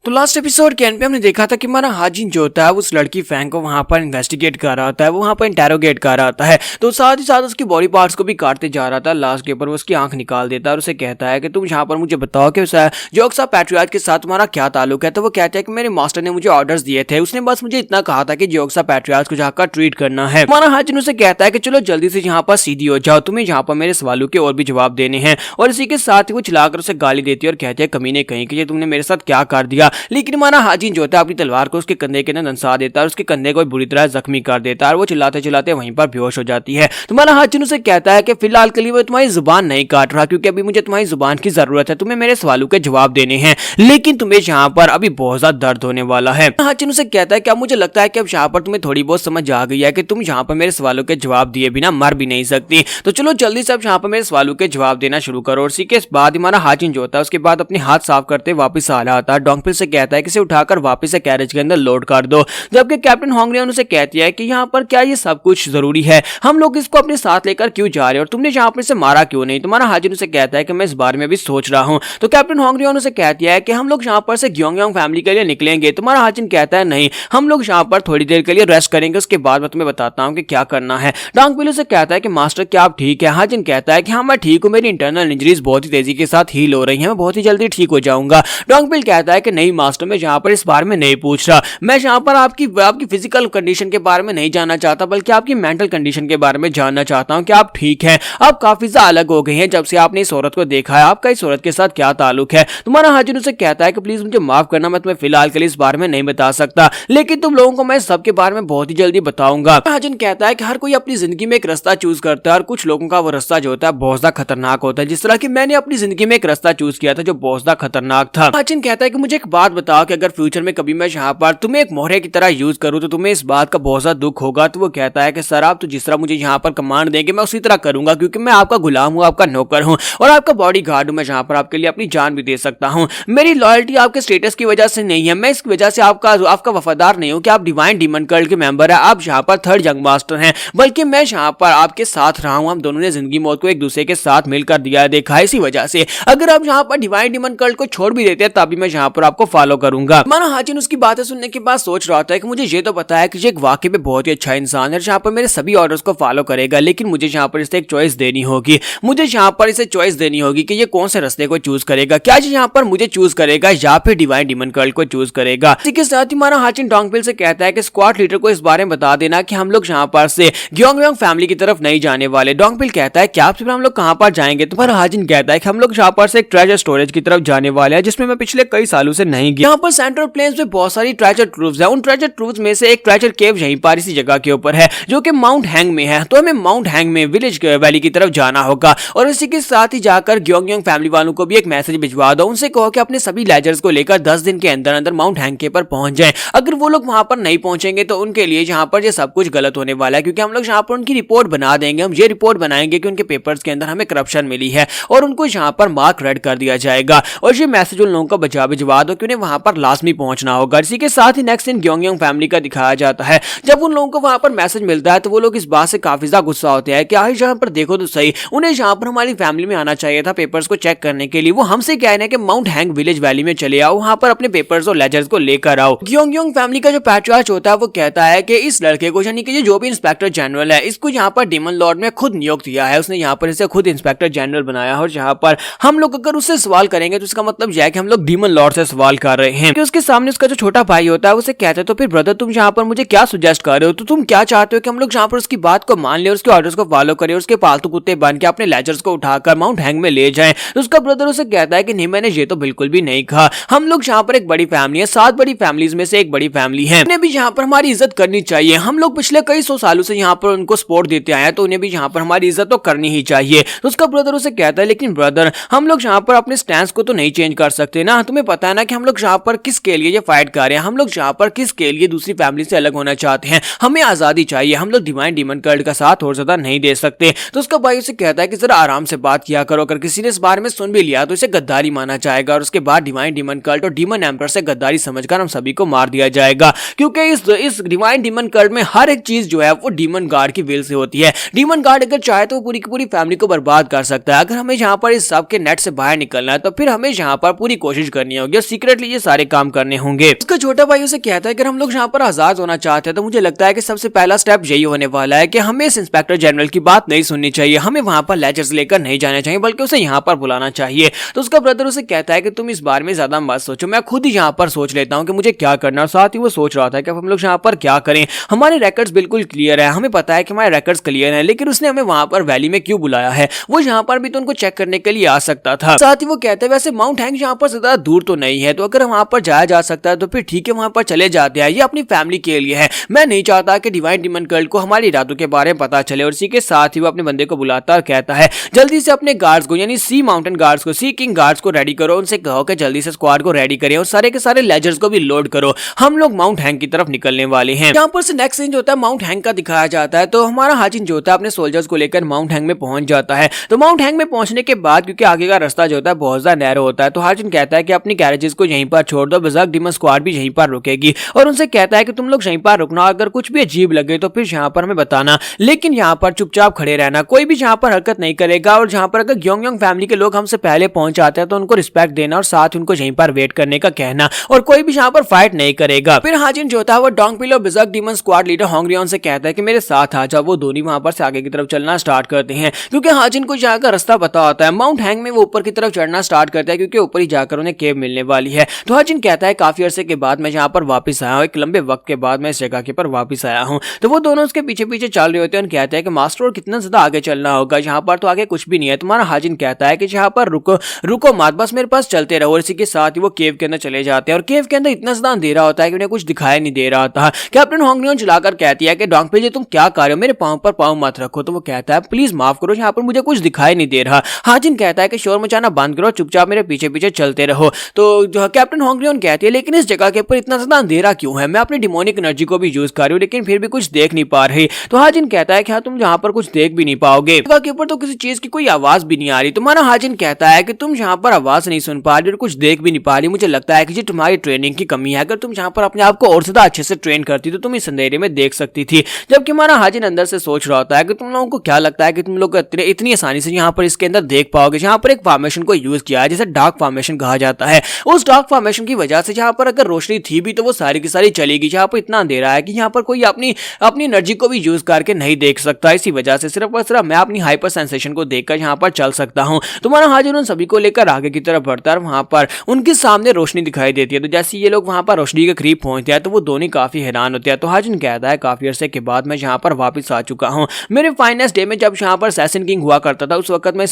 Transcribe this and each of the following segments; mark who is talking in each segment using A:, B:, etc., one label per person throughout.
A: तो last episode के and पे हमने देखा था कि हमारा हाजिन जो होता है उस लड़की फैंग को वहां पर इन्वेस्टिगेट कर रहा होता है, वो वहां पर इंटेरोगेट कर रहा होता है। तो साथ ही साथ उसकी बॉडी पार्ट्स को भी काटते जा रहा था। लास्ट के ऊपर वो उसकी आंख निकाल देता है और उसे कहता है कि तुम यहाँ पर मुझे बताओ कि जोक्सा पैट्रियार्च के साथ तुम्हारा क्या ताल्लुक है। तो वो कहता है कि मेरे मास्टर ने मुझे ऑर्डर्स दिए थे, उसने बस मुझे इतना कहा था कि जोक्सा पैट्रियार्च को जाकर ट्रीट करना है। हमारा हाजिन उसे कहता है कि चलो जल्दी से यहाँ पर सीधी हो जाओ, तुम्हें यहाँ पर मेरे सवालों के और भी जवाब देने हैं। और इसी के साथ ही वो चिल्लाकर उसे गाली देती है और कहते हैं कमीने कहीं कि ये तुमने मेरे साथ क्या कर दिया। लेकिन हमारा हाजिन जो होता है अपनी तलवार को उसके कंधे के अंदर दंसा देता है और उसके कंधे को बुरी तरह जख्मी कर देता है और वो चिल्लाते चिल्लाते वहीं पर बेहोश हो जाती है। तुम्हारा हाजिन उसे कहता है कि फिलहाल के लिए मैं तुम्हारी जुबान नहीं काट रहा क्योंकि अभी मुझे तुम्हारी जुबान की जरूरत है, तुम्हें मेरे सवालों के जवाब देने हैं, लेकिन तुम्हें यहाँ पर अभी बहुत ज्यादा दर्द होने वाला है। हाजिन उसे कहता है कि अब मुझे लगता है कि अब यहाँ पर तुम्हें थोड़ी बहुत समझ आ गई है कि तुम यहाँ पर मेरे सवालों के जवाब दिए बिना मर भी नहीं सकती। तो चलो जल्दी से अब यहाँ पर मेरे सवालों के जवाब देना शुरू करो। और इसी के बाद हमारा हाजिन जो होता है उसके बाद अपने हाथ साफ करते वापस आ रहा था। डोंगपिल से कहता है कि इसे उठाकर वापस से कैरेज के अंदर लोड कर दो। जबकि कैप्टन होंगरियन उसे कहती है कि यहाँ पर क्या ये सब कुछ जरूरी है, हम लोग इसको अपने साथ लेकर क्यों जा रहे हैं और तुमने यहाँ पर इसे मारा क्यों नहीं। तुम्हारा हाजिन उसे कहता है कि मैं इस बारे में भी सोच रहा हूँ। तो कैप्टन होंगरियन उसे कहती है कि हम लोग यहाँ पर से ग्योंगयांग फैमिली के लिए निकलेंगे। तुम्हारा हाजिन कहता है नहीं, हम लोग यहाँ पर थोड़ी देर के लिए रेस्ट करेंगे, उसके बाद मैं तुम्हें बताता हूँ कि क्या करना है। डोंगपिल उसे कहता है कि मास्टर क्या आप ठीक है। हाजिन कहता है कि हाँ मैं ठीक हूँ, मेरी इंटरनल इंजरीज बहुत ही तेजी के साथ हील हो रही है, मैं बहुत ही जल्दी ठीक हो जाऊंगा। डोंगपिल कहता है कि नहीं मास्टर, मैं यहाँ पर इस बारे में नहीं पूछ रहा, मैं यहाँ पर आपकी फिजिकल कंडीशन के बारे में नहीं जानना चाहता बल्कि आपकी मेंटल कंडीशन के बारे में जानना चाहता हूँ कि आप ठीक हैं। आप काफी ज्यादा अलग हो गए हैं जब से आपने इस औरत को देखा है, आपका इस औरत के साथ क्या ताल्लुक है। तुम्हारा हाजिन उसे कहता है कि प्लीज मुझे माफ करना, मैं तुम्हें फिलहाल के लिए इस बारे में नहीं बता सकता, लेकिन तुम लोगों को मैं सबके बारे में बहुत ही जल्दी बताऊंगा। हाजिन कहता है कि हर कोई अपनी जिंदगी में एक रास्ता चूज करता है और कुछ लोगों का वो रास्ता जो होता है बहुत ज्यादा खतरनाक होता है, जिस तरह की मैंने अपनी जिंदगी में एक रास्ता चूज किया था जो बहुत ज्यादा खतरनाक था। हाजिन कहता है कि मुझे एक बात बताओ कि अगर फ्यूचर में कभी मैं यहाँ पर तुम्हें एक मोहरे की तरह यूज करूँ तो तुम्हें इस बात का बहुत ज्यादा दुख होगा। तो वो कहता है कि सर आप तो जिस तरह मुझे यहाँ पर कमांड देंगे मैं उसी तरह करूंगा, क्योंकि मैं आपका गुलाम हूँ, आपका नौकर हूँ और आपका बॉडी गार्ड हूँ। मैं यहाँ पर आपके लिए अपनी जान भी दे सकता हूँ। मेरी लॉयल्टी आपके स्टेटस की वजह से नहीं है, मैं इस वजह से आपका वफादार नहीं हूँ कि आप डिवाइन डीमन कल्ट के मेंबर है, आप यहाँ पर थर्ड यंग मास्टर हैं, बल्कि मैं यहाँ पर आपके साथ रहा हूँ। हम दोनों ने जिंदगी मौत को एक दूसरे के साथ मिलकर दिया देखा है, इसी वजह से अगर आप यहाँ पर डिवाइन डीमन कल्ट को छोड़ भी देते हैं तभी मैं यहाँ पर आपको फॉलो करूंगा। माना हाजिन उसकी बातें सुनने के बाद सोच रहा था कि मुझे ये तो पता है कि ये एक वाकई में बहुत ही अच्छा इंसान है जहाँ पर मेरे सभी ऑर्डर्स को फॉलो करेगा, लेकिन मुझे यहाँ पर इसे एक चॉइस देनी होगी। मुझे यहाँ पर इसे चॉइस देनी होगी कि ये कौन से रास्ते को चूज करेगा, क्या ये यहाँ पर मुझे चूज करेगा या फिर डिवाइन डीमन कल्ट को चूज करेगा। इसी के साथ ही हमारा हाजिन डोंगपिल से कहता है कि स्क्वाड लीडर को इस बारे में बता देना कि हम लोग यहाँ पर से ग्योंगयांग फैमिली की तरफ नहीं जाने वाले। डोंगपिल कहता है क्या फिर हम लोग कहाँ पर जाएंगे। तुम्हारा हाजिन कहता है कि हम लोग यहाँ पर से एक ट्रेजर स्टोरेज की तरफ जाने वाले हैं जिसमें मैं पिछले कई सालों से नहीं गया। यहाँ पर सेंट्रल प्लेन्स में बहुत सारी ट्रेजर ट्रूव्स है, उन ट्रेजर ट्रूव्स में से एक ट्रेजर केव यहीं पर इसी जगह के ऊपर है जो कि माउंट हैंग में है। तो हमें माउंट हैंग में विलेज वैली की तरफ जाना होगा और इसी के साथ ही जाकर ग्योंगयांग फैमिली वालों को भी एक मैसेज भिजवा दो, उनसे कहो कि अपने सभी लेजर्स को लेकर 10 दिन के अंदर अंदर माउंट हैंग के पर पहुंच जाएं। अगर वो लोग वहां पर नहीं पहुंचेंगे तो उनके लिए यहाँ पर ये सब कुछ गलत होने वाला है, क्योंकि हम लोग यहाँ पर उनकी रिपोर्ट बना देंगे। हम ये रिपोर्ट बनाएंगे कि उनके पेपर्स के अंदर हमें करप्शन मिली है और उनको यहाँ पर मार्क रेड कर दिया जाएगा। और ये मैसेज उन लोगों को भिजवा दो कि उन्हें वहां पर लाजमी पहुंचना होगा। इसी के साथ ही नेक्स्ट इन ग्योंगयांग फैमिली का दिखाया जाता है। जब उन लोगों को वहां पर मैसेज मिलता है तो वो लोग इस बात से काफी ज्यादा गुस्सा होते हैं कि आज यहाँ पर देखो तो सही, उन्हें यहाँ पर हमारी फैमिली में आना चाहिए था पेपर्स को चेक करने के लिए। वो हमसे कह रहे हैं कि माउंट हैंग विलेज वैली में चले आओ, वहां पर अपने पेपर्स और लेजर्स को लेकर आओ। ग्योंगयांग फैमिली का जो पैट्रियार्च होता है वो कहता है कि इस लड़के को यानी कि जो भी इंस्पेक्टर जनरल है इसको यहाँ पर डीमन लॉर्ड ने खुद नियुक्त किया है, उसने यहाँ पर इसे खुद इंस्पेक्टर जनरल बनाया और यहाँ पर हम लोग अगर उससे सवाल करेंगे तो इसका मतलब यह है कि हम लोग डीमन लॉर्ड से सवाल कर रहे हैं। कि उसके सामने उसका जो छोटा भाई होता है उसे कहते हैं तो फिर ब्रदर तुम यहाँ पर मुझे क्या सुजेस्ट कर रहे हो, तो तुम क्या चाहते हो कि हम लोग यहाँ पर उसकी बात को मान ले और उसके ऑर्डर्स को फॉलो करें और उसके पालतू कुत्ते बन के अपने लेजर्स को उठाकर माउंट हैंग में ले जाएं। तो उसका ब्रदर उसे कहता है कि नहीं मैंने ये तो बिल्कुल भी नहीं कहा, हम लोग यहाँ पर एक बड़ी फैमिली है, 7 बड़ी फैमिलीज में से एक बड़ी फैमिली है, उन्हें भी यहाँ पर हमारी इज्जत करनी चाहिए। हम लोग पिछले कई 100 सालों से यहाँ पर उनको सपोर्ट देते आए हैं तो उन्हें भी यहाँ पर हमारी इज्जत तो करनी ही चाहिए। तो उसका ब्रदर उसे कहता है लेकिन ब्रदर हम लोग यहाँ पर अपने स्टैंड को तो नहीं चेंज कर सकते ना, तुम्हें पता है ना कि हम लोग यहाँ पर किसके लिए ये फाइट कर रहे हैं, हम लोग यहाँ पर किसके लिए दूसरी फैमिली से अलग होना चाहते हैं, हमें आजादी चाहिए, हम लोग डिवाइन डीमन कल्ट का साथ और ज्यादा नहीं दे सकते। तो उसका भाई उसे कहता है कि जरा आराम से बात किया करो, अगर किसी ने इस बारे में सुन भी लिया तो इसे गद्दारी माना जाएगा और उसके बाद डिवाइन डीमन कल्ट और डीमन एम्पर से गद्दारी समझकर हम सभी को मार दिया जाएगा, क्योंकि इस डिवाइन डीमन कल्ट में हर एक चीज जो है वो डीमन गार्ड की विल से होती है। डीमन गार्ड अगर चाहे तो पूरी की पूरी फैमिली को बर्बाद कर सकता है। अगर हमें यहाँ पर इस सब के नेट से बाहर निकलना है तो फिर हमें यहाँ पर पूरी कोशिश करनी होगी और सीक्रेट सीक्रेटली ये सारे काम करने होंगे। उसका छोटा भाई उसे कहता है कि हम लोग यहाँ पर आजाद होना चाहते हैं तो मुझे लगता है कि सबसे पहला स्टेप यही होने वाला है कि हमें इस इंस्पेक्टर जनरल की बात नहीं सुननी चाहिए, हमें वहां पर लेजर्स लेकर नहीं जाना चाहिए बल्कि उसे यहाँ पर बुलाना चाहिए। तो उसका ब्रदर उसे कहता है कि तुम इस बारे में ज्यादा मत सोचो, मैं खुद ही यहाँ पर सोच लेता हूँ कि मुझे क्या करना है। साथ ही वो सोच रहा था कि हम लोग यहाँ पर क्या करें, हमारे रिकॉर्ड्स बिल्कुल क्लियर है, हमें पता है कि हमारे रिकॉर्ड्स क्लियर है, लेकिन उसने हमें वहां पर वैली में क्यों बुलाया है, वो यहाँ पर भी तो उनको चेक करने के लिए आ सकता था। साथ ही वो कहते हैं वैसे माउंट हैंग यहाँ पर ज्यादा दूर तो नहीं है, तो अगर वहां पर जाया जा सकता है तो फिर ठीक है, वहां पर चले जाते हैं, ये अपनी फैमिली के लिए है। मैं नहीं चाहता कि डिवाइन डीमन कल्ट को हमारे इरादों के बारे में पता चले। और इसी के साथ ही वो अपने बंदे को बुलाता और कहता है जल्दी से अपने गार्ड्स को यानी सी माउंटेन गार्ड्स को, सी किंग गार्ड्स को रेडी करो, उनसे कहो कि जल्दी से स्क्वाड को रेडी करें और सारे के सारे लेजर्स को भी लोड करो, हम लोग माउंट हैंग की तरफ निकलने वाले हैं। यहाँ पर से नेक्स्ट सीन जो होता है माउंट हैंग का दिखाया जाता है। तो हमारा हाजिन जो होता है अपने सोल्जर्स को लेकर माउंट हैंग में पहुंच जाता है। तो माउंट हैंग में पहुंचने के बाद क्योंकि आगे का रास्ता जो होता है बहुत ज्यादा नैरो होता है, तो हाजिन कहता है कि अपनी कैरेजेस को यहीं पर छोड़ दो, बर्ज़र्क डीमन स्क्वाड भी यहीं पर रुकेगी और उनसे कहता है कि तुम लोग यहीं पर रुकना, अगर कुछ भी अजीब लगे तो फिर यहाँ पर हमें बताना, लेकिन यहाँ पर चुपचाप खड़े रहना, कोई भी यहाँ पर हरकत नहीं करेगा। और जहाँ पर अगर योंग फैमिली के लोग हमसे पहले पहुंच जाते हैं तो उनको रिस्पेक्ट देना और साथ उनको यहीं पर वेट करने का कहना, और कोई भी यहाँ पर फाइट नहीं करेगा। फिर हाजिन जो था वो डोंगपिल और बर्ज़र्क डीमन स्क्वाड लीडर होंगरियन से कहता है कि मेरे साथ आ जाओ। वो दोनों वहां पर से आगे की तरफ चलना स्टार्ट करते हैं क्योंकि हाजिन को यहाँ का रास्ता पता होता है। माउंट हैंग में वो ऊपर की तरफ चढ़ना स्टार्ट करता है क्योंकि ऊपर ही जाकर उन्हें केव मिलने वाली है। तो हाजिन कहता है काफी अरसे के बाद मैं यहाँ पर वापस आया हूँ, एक लंबे वक्त के बाद मैं इस जगह के पर वापस आया हूँ। तो वो दोनों उसके पीछे पीछे चल रहे होते हैं और कहते हैं कि मास्टर और कितना ज्यादा आगे चलना होगा, यहाँ पर तो आगे कुछ भी नहीं है। तुम्हारा हाजिन कहता है कि यहाँ पर रुको रुको मत, बस मेरे पास चलते रहो। और इसी के साथ ही वो केव के अंदर चले जाते हैं और केव के अंदर इतना ज्यादा अंधेरा होता है कि उन्हें कुछ दिखाई नहीं दे रहा था। कैप्टन होंगरियन चलाकर कहती है कि डोंगपिल जी तुम क्या कर रहे हो, मेरे पांव पर पांव मत रखो। तो वो कहता है प्लीज माफ करो, यहाँ पर मुझे कुछ दिखाई नहीं दे रहा। हाजिन कहता है कि शोर मचाना बंद करो, चुपचाप मेरे पीछे पीछे चलते रहो। तो जो कैप्टन होंगरियन कहती है लेकिन इस जगह के ऊपर इतना ज्यादा अंधेरा क्यों है, मैं अपनी डिमोनिक एनर्जी को भी यूज कर रही हूँ लेकिन फिर भी कुछ देख नहीं पा रही। तो हाजिन कहता है कि हाँ तुम यहाँ पर कुछ देख भी नहीं पाओगे, जगह के ऊपर तो किसी चीज की कोई आवाज भी नहीं आ रही। तुम्हारा हाजिन कहता है कि तुम यहाँ पर आवाज नहीं सुन पा रही और कुछ देख भी नहीं पा रही, मुझे लगता है कि जी तुम्हारी ट्रेनिंग की कमी है, अगर तुम यहाँ पर अपने आप को और ज्यादा अच्छे से ट्रेन करती तो तुम इस अंधेरे में देख सकती थी। जबकि हमारा हाजिन अंदर से सोच रहा होता है कि तुम लोगों को क्या लगता है कि तुम लोग इतनी आसानी से यहाँ पर इसके अंदर देख पाओगे। यहाँ पर एक फॉर्मेशन को यूज किया है जिसे डार्क फॉर्मेशन कहा जाता है। उस डार्क फॉर्मेशन की वजह से यहाँ पर अगर रोशनी थी भी तो वो सारी की सारी चलेगी। यहाँ पर इतना अंधेरा है कि यहाँ पर कोई अपनी एनर्जी को भी यूज करके नहीं देख सकता। इसी वजह से सिर्फ और सिर्फ मैं अपनी हाइपर सेंसेशन को देखकर यहाँ पर चल सकता हूँ। तुम्हारा हाजिर उन सभी को लेकर आगे की तरफ बढ़ता है। वहां पर उनके सामने रोशनी दिखाई देती है। तो जैसे ये लोग वहां पर रोशनी के करीब पहुंचते हैं तो वो दोनों काफी हैरान होते हैं। तो हाजिन कहता है काफी अरसे के बाद मैं यहाँ पर वापस आ चुका हूँ। मेरे फाइनेस्ट डे में जब यहाँ पर असैसिन किंग हुआ करता था उस वक्त मैं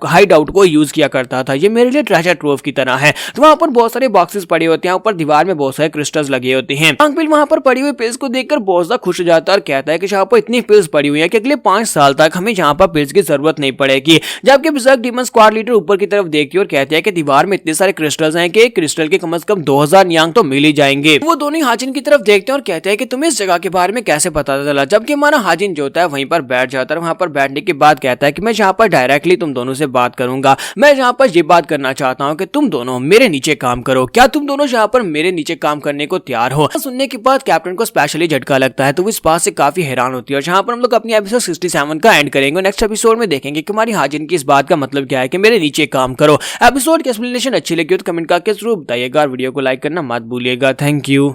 A: हाइड आउट को यूज किया करता था। ये मेरे लिए ट्रेजर ट्रोव की तरह है। तो वहां पर बहुत सारे बॉक्सेस पड़े होते हैं, ऊपर दीवार में बहुत सारे क्रिस्टल्स लगे होते हैं। डोंगपिल वहां पर पड़ी हुई पिल्स को देखकर बहुत ज्यादा खुश हो जाता है और कहता है कि यहाँ पर इतनी पिल्स पड़ी हुई है कि अगले 5 साल तक हमें यहाँ पर पिल्स की जरूरत नहीं पड़ेगी। जबकि बर्ज़र्क डीमन स्क्वाड लीडर ऊपर की तरफ देखती है और कहती है कि दीवार में इतने सारे क्रिस्टल्स हैं कि एक क्रिस्टल के कम से कम 2000 नियांग तो मिल ही जाएंगे। वो दोनों हाजिन की तरफ देखते हैं और कहते हैं कि तुम्हें इस जगह के बारे में कैसे पता चला। जबकि हमारा हाजिन जो होता है वहीं पर बैठ जाता है। वहां पर बैठने के बाद कहता है कि मैं यहाँ पर डायरेक्टली तुम दोनों से बात करूंगा। मैं यहाँ पर ये बात करना चाहता हूँ कि तुम दोनों मेरे नीचे काम करो। क्या तुम दोनों यहाँ पर मेरे नीचे काम करने को तैयार हो? सुनने के बाद कैप्टन को स्पेशली झटका लगता है तो वो इस बात से काफी हैरान होती है। और जहाँ पर हम लोग अपनी एपिसोड 67 का एंड करेंगे। नेक्स्ट एपिसोड में देखेंगे कि हमारी हाजिन की इस बात का मतलब क्या है कि मेरे नीचे काम करो। एपिसोड की एक्सप्लेनेशन अच्छी लगी हो तो कमेंट करके जरूर बताइएगा। वीडियो को लाइक करना मत भूलिएगा। Thank you.